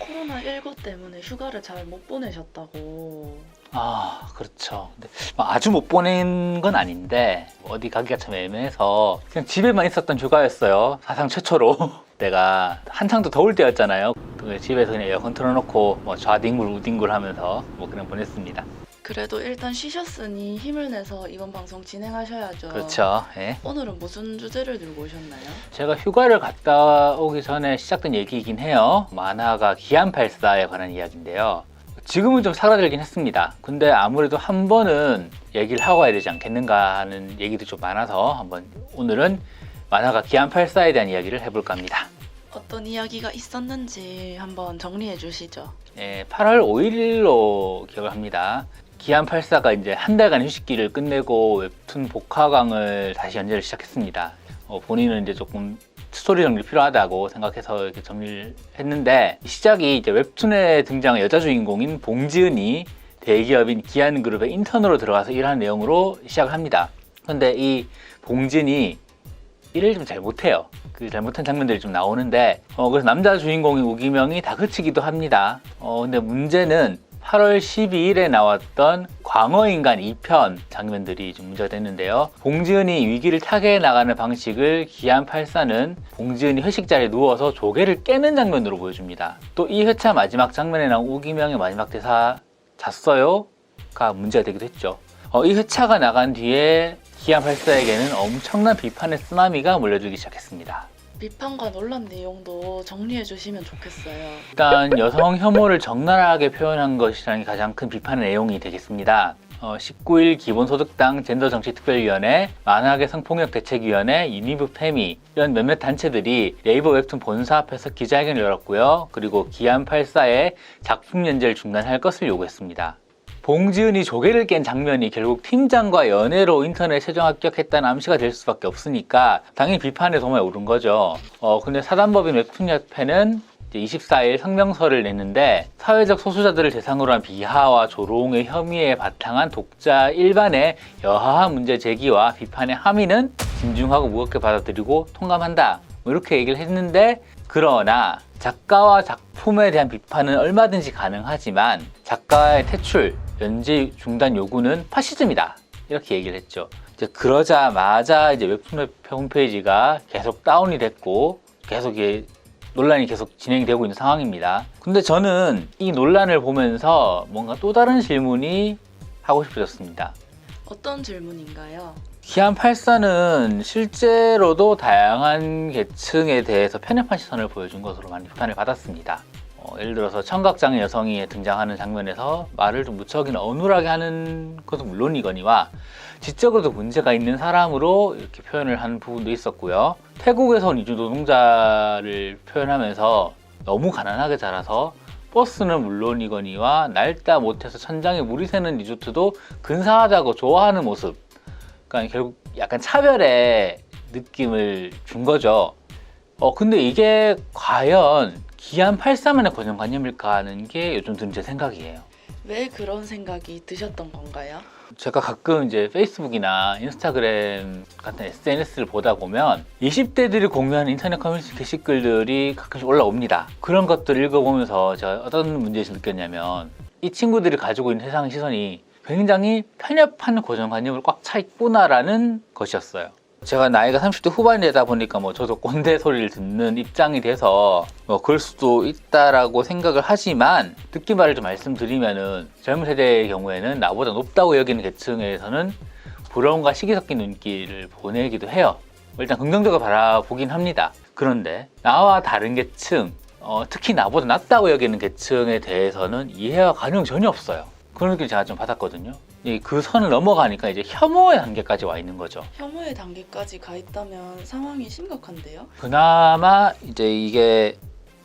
코로나19 때문에 휴가를 잘 못 보내셨다고. 아, 그렇죠. 근데 아주 못 보낸 건 아닌데 어디 가기가 참 애매해서 그냥 집에만 있었던 휴가였어요. 사상 최초로. 내가 한창 더 더울 때였잖아요. 집에서 그냥 에어컨 틀어놓고 뭐 좌뒹굴 우뒹굴 하면서 뭐 그냥 보냈습니다. 그래도 일단 쉬셨으니 힘을 내서 이번 방송 진행하셔야죠. 그렇죠. 예. 오늘은 무슨 주제를 들고 오셨나요? 제가 휴가를 갔다 오기 전에 시작된 얘기이긴 해요. 만화가 기안84에 관한 이야기인데요. 지금은 좀 사라들긴 했습니다. 근데 아무래도 한 번은 얘기를 하고 와야 되지 않겠는가 하는 얘기도 좀 많아서 한번 오늘은 만화가 기안84에 대한 이야기를 해볼까 합니다. 어떤 이야기가 있었는지 한번 정리해 주시죠. 8월 5일로 기억을 합니다. 기안84가 이제 한 달간 휴식기를 끝내고 웹툰 복화강을 다시 연재를 시작했습니다. 본인은 이제 조금 스토리 정리 필요하다고 생각해서 이렇게 정리를 했는데, 시작이 이제 웹툰에 등장한 여자 주인공인 봉지은이 대기업인 기안그룹의 인턴으로 들어가서 일하는 내용으로 시작을 합니다. 근데 이 봉지은이 일을 좀 잘 못해요. 그 잘못한 장면들이 좀 나오는데, 그래서 남자 주인공인 우기명이 다그치기도 합니다. 근데 문제는 8월 12일에 나왔던 광어인간 2편 장면들이 좀 문제가 됐는데요. 봉지은이 위기를 타개해 나가는 방식을 기안84는 봉지은이 회식 자리에 누워서 조개를 깨는 장면으로 보여줍니다. 또 이 회차 마지막 장면에 나온 우기명의 마지막 대사 잤어요? 가 문제가 되기도 했죠. 이 회차가 나간 뒤에 기안84에게는 엄청난 비판의 쓰나미가 몰려들기 시작했습니다. 비판과 논란 내용도 정리해 주시면 좋겠어요. 일단 여성 혐오를 적나라하게 표현한 것이라는 게 가장 큰 비판의 내용이 되겠습니다. 19일 기본소득당 젠더정치특별위원회, 만화계 성폭력 대책위원회, 유니브 페미 이런 몇몇 단체들이 네이버 웹툰 본사 앞에서 기자회견을 열었고요. 그리고 기안84의 작품 연재를 중단할 것을 요구했습니다. 봉지은이 조개를 깬 장면이 결국 팀장과 연애로 인턴에 최종 합격했다는 암시가 될 수밖에 없으니까 당연히 비판의 도마에 오른 거죠. 근데 사단법인 웹툰협회는 24일 성명서를 냈는데, 사회적 소수자들을 대상으로 한 비하와 조롱의 혐의에 바탕한 독자 일반의 여하한 문제 제기와 비판의 함의는 진중하고 무겁게 받아들이고 통감한다, 이렇게 얘기를 했는데, 그러나 작가와 작품에 대한 비판은 얼마든지 가능하지만 작가의 퇴출, 연재 중단 요구는 파시즘이다, 이렇게 얘기를 했죠. 그러자마자 이제 웹툰협회 홈페이지가 계속 다운이 됐고 계속 논란이 계속 진행이 되고 있는 상황입니다. 근데 저는 이 논란을 보면서 뭔가 또 다른 질문이 하고 싶어졌습니다. 어떤 질문인가요? 기안84는 실제로도 다양한 계층에 대해서 편협한 시선을 보여준 것으로 많이 비판을 받았습니다. 예를 들어서 청각장애 여성이 등장하는 장면에서 말을 좀 무척이나 어눌하게 하는 것은 물론이거니와 지적으로도 문제가 있는 사람으로 이렇게 표현을 한 부분도 있었고요. 태국에서 온 이주 노동자를 표현하면서 너무 가난하게 자라서 버스는 물론이거니와 낡다 못해서 천장에 물이 새는 리조트도 근사하다고 좋아하는 모습, 그러니까 결국 약간 차별의 느낌을 준 거죠. 근데 이게 과연 기안84만의 고정관념일까 하는 게 요즘 드는 제 생각이에요. 왜 그런 생각이 드셨던 건가요? 제가 가끔 이제 페이스북이나 인스타그램 같은 SNS를 보다 보면 20대들이 공유하는 인터넷 커뮤니티 게시글들이 가끔씩 올라옵니다. 그런 것들을 읽어보면서 제가 어떤 문제에서 느꼈냐면, 이 친구들이 가지고 있는 세상 시선이 굉장히 편협한 고정관념을 꽉 차 있구나라는 것이었어요. 제가 나이가 30대 후반이 되다 보니까 저도 꼰대 소리를 듣는 입장이 돼서 그럴 수도 있다라고 생각을 하지만, 느낀 바를 좀 말씀드리면은 젊은 세대의 경우에는 나보다 높다고 여기는 계층에서는 부러움과 시기 섞인 눈길을 보내기도 해요. 일단 긍정적으로 바라보긴 합니다. 그런데 나와 다른 계층, 특히 나보다 낫다고 여기는 계층에 대해서는 이해와 관용이 전혀 없어요. 그런 느낌을 제가 좀 받았거든요. 그 선을 넘어가니까 이제 혐오의 단계까지 와 있는 거죠. 혐오의 단계까지 가 있다면 상황이 심각한데요? 그나마 이제 이게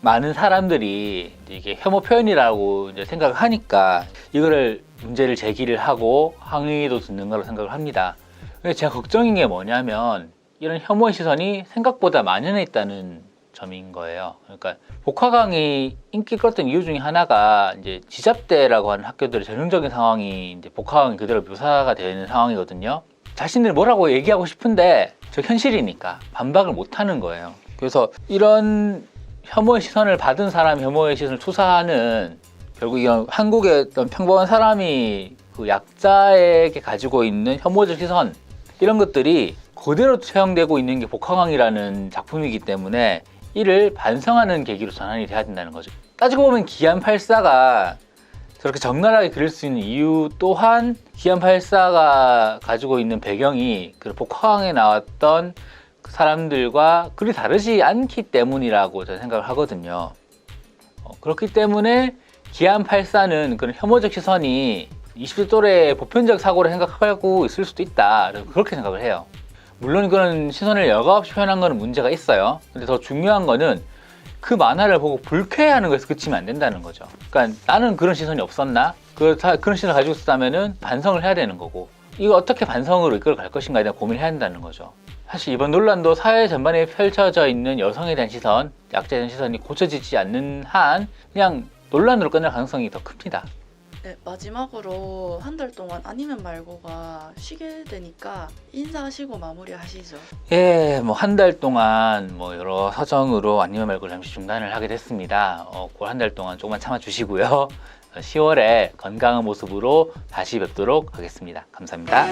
많은 사람들이 이게 혐오 표현이라고 이제 생각을 하니까 이거를 문제를 제기를 하고 항의도 듣는 거라고 생각을 합니다. 근데 제가 걱정인 게 뭐냐면, 이런 혐오의 시선이 생각보다 만연해 있다는 점인 거예요. 그러니까 복화강이 인기 끌었던 이유 중에 하나가 이제 지잡대라고 하는 학교들의 전형적인 상황이 이제 복화강이 그대로 묘사가 되는 상황이거든요. 자신들이 뭐라고 얘기하고 싶은데 저 현실이니까 반박을 못 하는 거예요. 그래서 이런 혐오의 시선을 받은 사람 혐오의 시선을 투사하는, 결국 이건 한국의 어떤 평범한 사람이 그 약자에게 가지고 있는 혐오적 시선, 이런 것들이 그대로 처형되고 있는 게 복화강이라는 작품이기 때문에 이를 반성하는 계기로 전환이 돼야 된다는 거죠. 따지고 보면 기안84가 저렇게 적나라하게 그릴 수 있는 이유 또한 기안84가 가지고 있는 배경이 그 복화강에 나왔던 그 사람들과 그리 다르지 않기 때문이라고 저는 생각을 하거든요. 그렇기 때문에 기안84는 그런 혐오적 시선이 20대 또래의 보편적 사고를 생각하고 있을 수도 있다, 그렇게 생각을 해요. 물론 그런 시선을 여과없이 표현한 거는 문제가 있어요. 근데 더 중요한 거는 그 만화를 보고 불쾌해하는 것에서 그치면 안 된다는 거죠. 그러니까 나는 그런 시선이 없었나? 그런 시선을 가지고 있었다면 반성을 해야 되는 거고, 이거 어떻게 반성으로 이끌어 갈 것인가에 대한 고민을 해야 한다는 거죠. 사실 이번 논란도 사회 전반에 펼쳐져 있는 여성에 대한 시선, 약자에 대한 시선이 고쳐지지 않는 한 그냥 논란으로 끝날 가능성이 더 큽니다. 네, 마지막으로 한 달 동안 아니면 말고가 쉬게 되니까 인사하시고 마무리하시죠. 예, 뭐 한 달 동안 뭐 여러 사정으로 아니면 말고 잠시 중단을 하게 됐습니다. 그 한 달 동안 조금만 참아주시고요. 10월에 건강한 모습으로 다시 뵙도록 하겠습니다. 감사합니다.